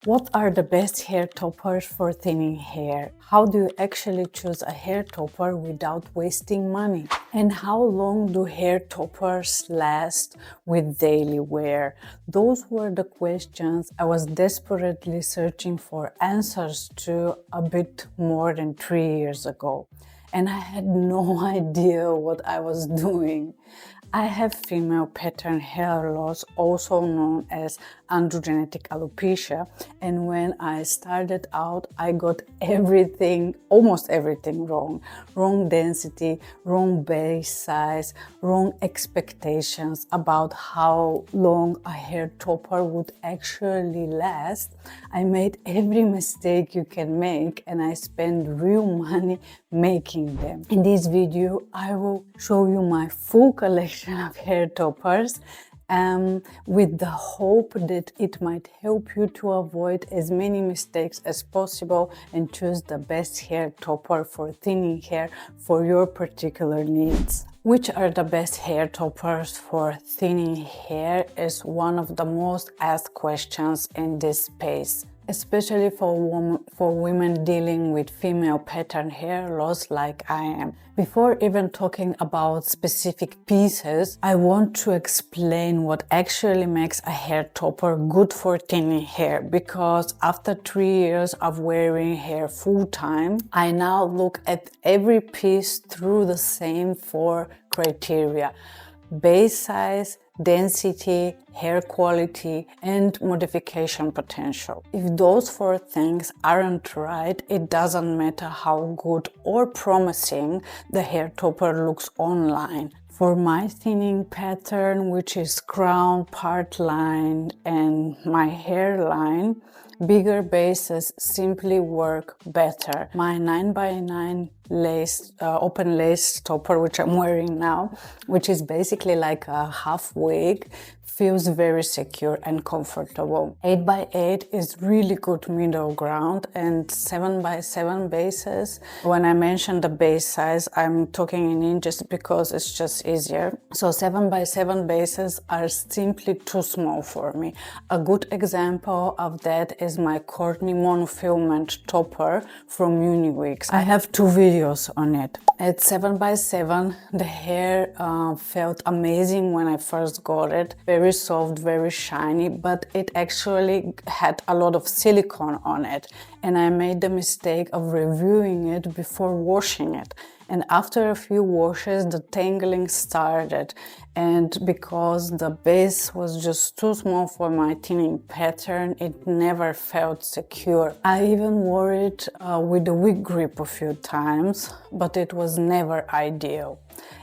What are the best hair toppers for thinning hair? How do you actually choose a hair topper without wasting money? And how long do hair toppers last with daily wear? Those were the questions I was desperately searching for answers to a bit more than 3 years ago. And I had no idea what I was doing. I have female pattern hair loss, also known as androgenetic alopecia, and when I started out, I got almost everything wrong. Wrong density, wrong base size, wrong expectations about how long a hair topper would actually last. I made every mistake you can make, and I spent real money making them. In this video, I will show you my full collection of hair toppers with the hope that it might help you to avoid as many mistakes as possible and choose the best hair topper for thinning hair for your particular needs. Which are the best hair toppers for thinning hair is one of the most asked questions in this space, especially for women dealing with female pattern hair loss like I am. Before even talking about specific pieces, I want to explain what actually makes a hair topper good for thinning hair, because after 3 years of wearing hair full time, I now look at every piece through the same 4 criteria: base size, density, hair quality, and modification potential. If those 4 things aren't right, it doesn't matter how good or promising the hair topper looks online. For my thinning pattern, which is crown, part line, and my hairline, bigger bases simply work better. My 9x9 open lace topper, which I'm wearing now, which is basically like a half wig, feels very secure and comfortable. 8x8 is really good middle ground, and 7x7 bases. When I mention the base size, I'm talking in inches because it's just easier. So 7x7 bases are simply too small for me. A good example of that is my Courtney monofilament topper from Uniwigs. I have 2 videos on it. At 7x7, the hair felt amazing when I first got it. Very soft, very shiny, but it actually had a lot of silicone on it. And I made the mistake of reviewing it before washing it. And after a few washes, the tangling started. And because the base was just too small for my thinning pattern, it never felt secure. I even wore it with the wig grip a few times, but it was never ideal.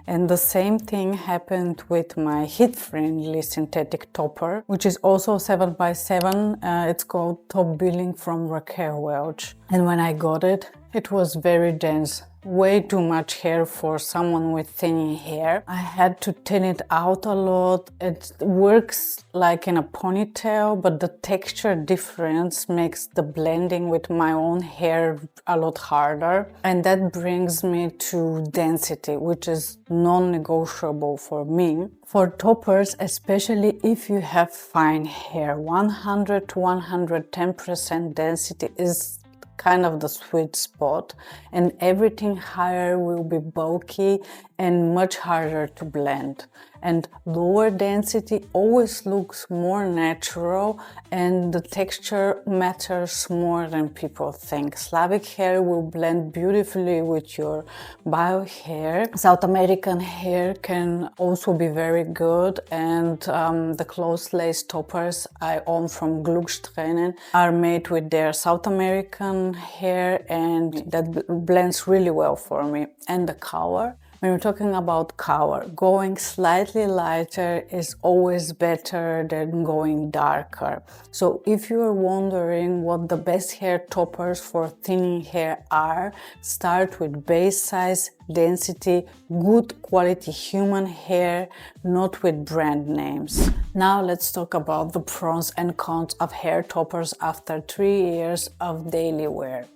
And the same thing happened with my heat-friendly synthetic topper, which is also 7x7. It's called Top Billing from Raquel Welch. And when I got it, it was very dense. Way too much hair for someone with thinning hair. I had to thin it out a lot. It works like in a ponytail, but the texture difference makes the blending with my own hair a lot harder. And that brings me to density, which is non-negotiable for me. For toppers, especially if you have fine hair, 100 to 110% density is kind of the sweet spot, and everything higher will be bulky and much harder to blend. And lower density always looks more natural, and the texture matters more than people think. Slavic hair will blend beautifully with your bio hair. South American hair can also be very good, and the closed lace toppers I own from Glückstränen are made with their South American hair, and that blends really well for me. And the color. When we're talking about color, going slightly lighter is always better than going darker. So if you are wondering what the best hair toppers for thinning hair are, start with base size, density, good quality human hair, not with brand names. Now let's talk about the pros and cons of hair toppers after 3 years of daily wear,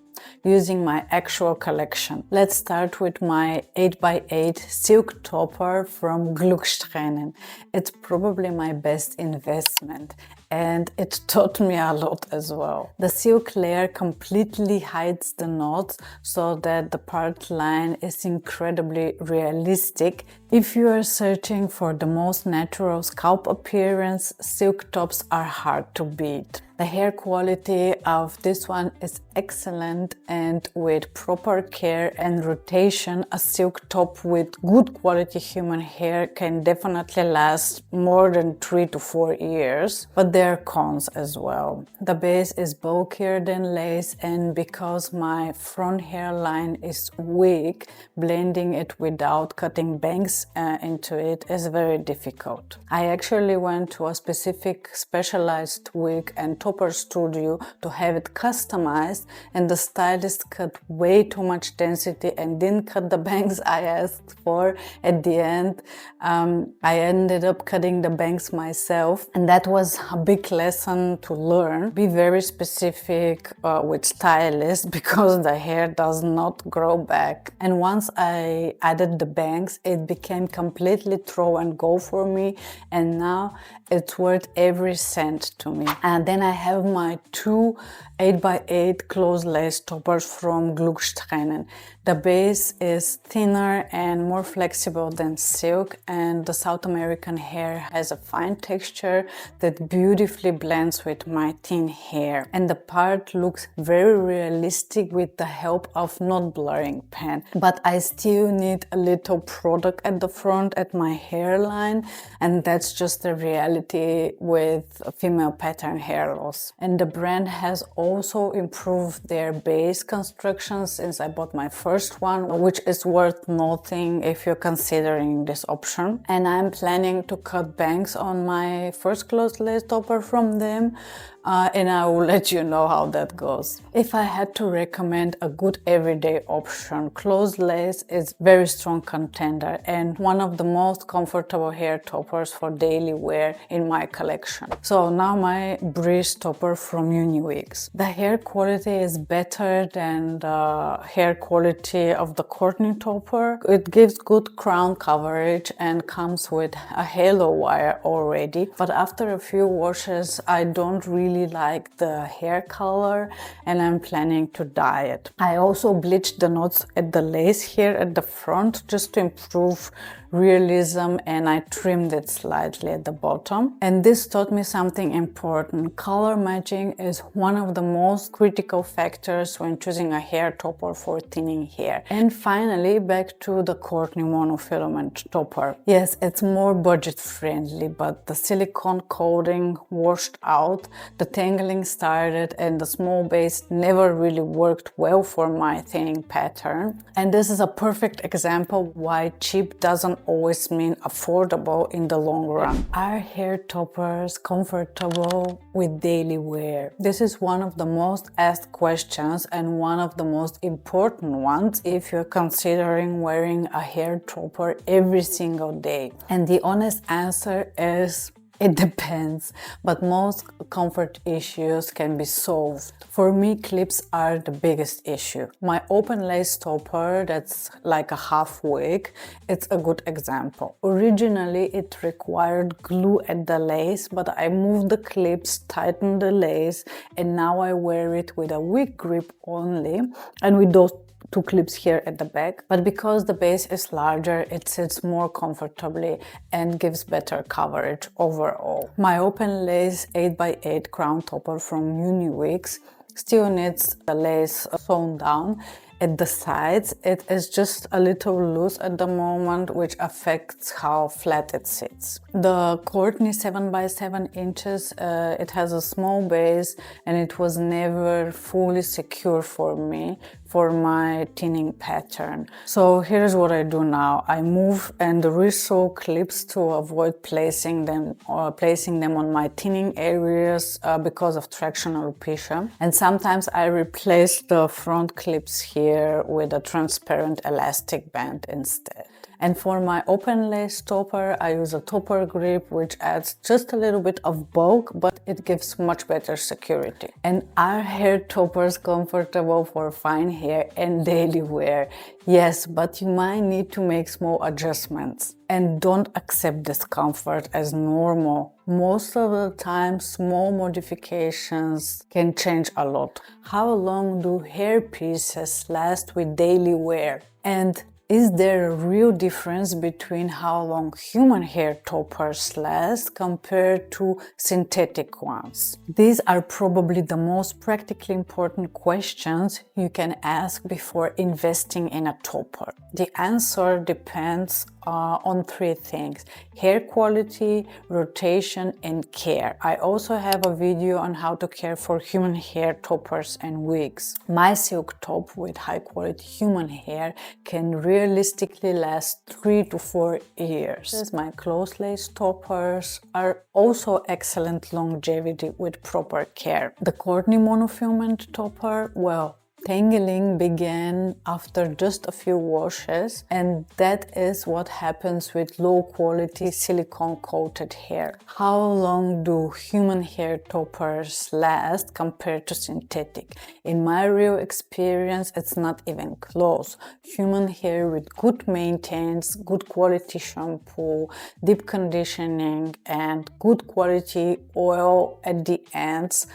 using my actual collection. Let's start with my 8x8 silk topper from Glückstränen. It's probably my best investment. and it taught me a lot as well. The silk layer completely hides the knots so that the part line is incredibly realistic. If you are searching for the most natural scalp appearance, silk tops are hard to beat. The hair quality of this one is excellent, and with proper care and rotation, a silk top with good quality human hair can definitely last more than 3 to 4 years. But there are cons as well. The base is bulkier than lace, and because my front hairline is weak, blending it without cutting bangs into it is very difficult. I actually went to a specific specialized wig and topper studio to have it customized, and the stylist cut way too much density and didn't cut the bangs I asked for. At the end, I ended up cutting the bangs myself, and that was a big lesson to learn. Be very specific with stylists because the hair does not grow back. And once I added the bangs, it became completely throw and go for me, and now it's worth every cent to me. And then I have my two 8x8 closed lace toppers from Glückstränen. The base is thinner and more flexible than silk, and the South American hair has a fine texture that beautifully blends with my thin hair. And the part looks very realistic with the help of not blurring pen. But I still need a little product at the front at my hairline, and that's just the reality with female pattern hair loss. And the brand has also improved their base construction since I bought my first one, which is worth noting if you're considering this option. And I'm planning to cut bangs on my first closed lace topper from them, and I will let you know how that goes. If I had to recommend a good everyday option, closed lace is very strong contender and one of the most comfortable hair toppers for daily wear in my collection. So now my breeze topper from Uniwigs. The hair quality is better than the hair quality of the Courtney topper. It gives good crown coverage and comes with a halo wire already, but after a few washes I don't really like the hair color and I'm planning to dye it. I also bleached the knots at the lace here at the front just to improve realism, and I trimmed it slightly at the bottom. And this taught me something important. Color matching is one of the most critical factors when choosing a hair topper for thinning hair. And finally, back to the Courtney monofilament topper. Yes, it's more budget friendly, but the silicone coating washed out, the tangling started, and the small base never really worked well for my thinning pattern. And this is a perfect example why cheap doesn't always mean affordable in the long run. Are hair toppers comfortable with daily wear? This is one of the most asked questions and one of the most important ones if you're considering wearing a hair topper every single day. And the honest answer is it depends, but most comfort issues can be solved. For me, clips are the biggest issue. My open lace topper, that's like a half wig, it's a good example. Originally, it required glue at the lace, but I moved the clips, tightened the lace, and now I wear it with a wig grip only, and with those two clips here at the back. But because the base is larger, it sits more comfortably and gives better coverage overall. My open lace 8x8 crown topper from Uniwigs still needs the lace sewn down at the sides. It is just a little loose at the moment, which affects how flat it sits. The Courtney 7x7 inches, it has a small base and it was never fully secure for me for my thinning pattern. So here's what I do now. I move and resew clips to avoid placing them on my thinning areas because of traction alopecia. And sometimes I replace the front clips here with a transparent elastic band instead. And for my open lace topper, I use a topper grip, which adds just a little bit of bulk, but it gives much better security. And are hair toppers comfortable for fine hair and daily wear? Yes, but you might need to make small adjustments. And don't accept discomfort as normal. Most of the time, small modifications can change a lot. How long do hair pieces last with daily wear? And is there a real difference between how long human hair toppers last compared to synthetic ones? These are probably the most practically important questions you can ask before investing in a topper. The answer depends on three things: hair quality, rotation, and care. I also have a video on how to care for human hair toppers and wigs. My silk top with high quality human hair can realistically last 3 to 4 years. My close lace toppers are also excellent longevity with proper care. The Courtney monofilament topper, well, tangling began after just a few washes, and that is what happens with low-quality silicone-coated hair. How long do human hair toppers last compared to synthetic? In my real experience, it's not even close. Human hair with good maintenance, good quality shampoo, deep conditioning, and good quality oil at the ends,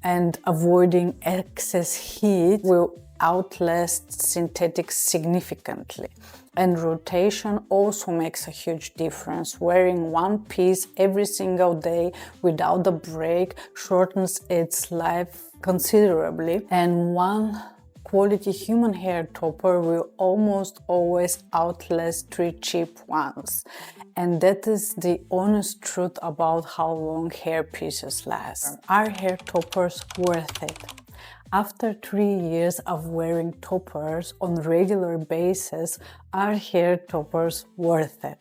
and avoiding excess heat will outlast synthetics significantly. And rotation also makes a huge difference. Wearing one piece every single day without a break shortens its life considerably, and one quality human hair topper will almost always outlast 3 cheap ones. And that is the honest truth about how long hair pieces last. Are hair toppers worth it? After 3 years of wearing toppers on a regular basis, are hair toppers worth it?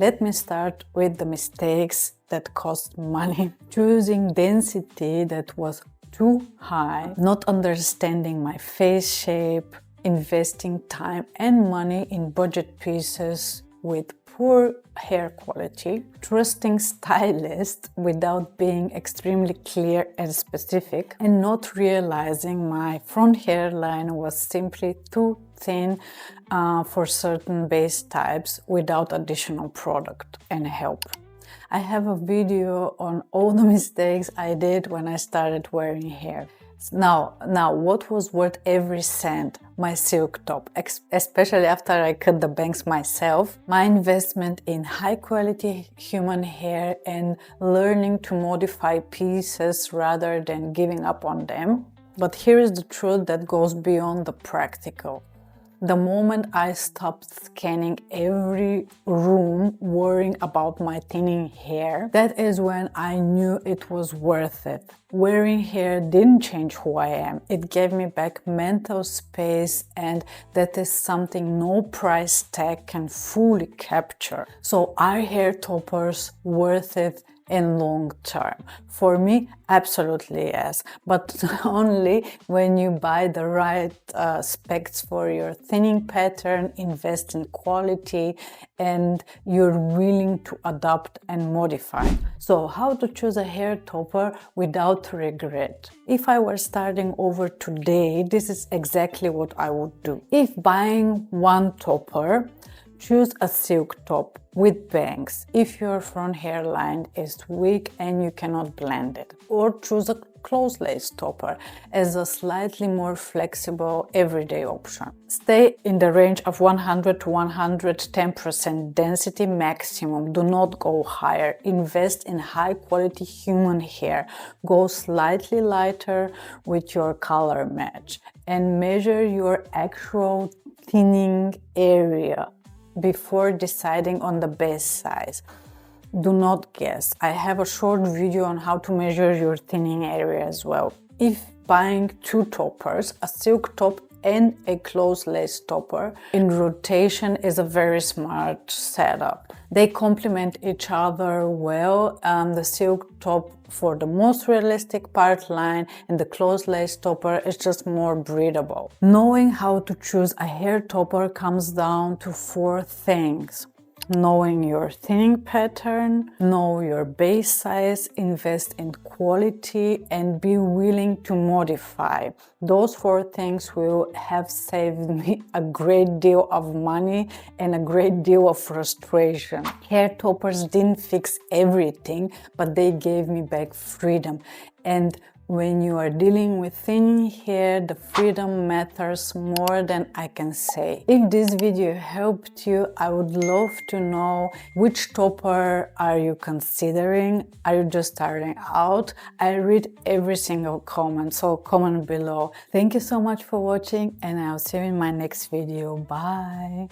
Let me start with the mistakes that cost money. Choosing density that was too high, not understanding my face shape, investing time and money in budget pieces with poor hair quality, trusting stylists without being extremely clear and specific, and not realizing my front hairline was simply too thin for certain base types without additional product and help. I have a video on all the mistakes I did when I started wearing hair. Now, what was worth every cent? My silk top, especially after I cut the bangs myself. My investment in high quality human hair and learning to modify pieces rather than giving up on them. But here is the truth that goes beyond the practical. The moment I stopped scanning every room worrying about my thinning hair, that is when I knew it was worth it. Wearing hair didn't change who I am. It gave me back mental space, and that is something no price tag can fully capture. So are hair toppers worth it in long term? For me, absolutely yes, but only when you buy the right specs for your thinning pattern, invest in quality, and you're willing to adapt and modify. So how to choose a hair topper without regret? If I were starting over today, this is exactly what I would do. If buying one topper, choose a silk top with bangs if your front hairline is weak and you cannot blend it. Or choose a close lace topper as a slightly more flexible everyday option. Stay in the range of 100 to 110% density maximum. Do not go higher. Invest in high quality human hair. Go slightly lighter with your color match. And measure your actual thinning area before deciding on the best size. Do not guess. I have a short video on how to measure your thinning area as well. If buying two toppers, a silk top and a closed lace topper in rotation is a very smart setup. They complement each other well. The silk top for the most realistic part line and the closed lace topper is just more breathable. Knowing how to choose a hair topper comes down to 4 things. Knowing your thinning pattern, know your base size, invest in quality, and be willing to modify. Those 4 things will have saved me a great deal of money and a great deal of frustration. Hair toppers didn't fix everything, but they gave me back freedom. And when you are dealing with thinning hair, the freedom matters more than I can say. If this video helped you, I would love to know which topper are you considering. Are you just starting out? I read every single comment, so comment below. Thank you so much for watching, and I'll see you in my next video. Bye!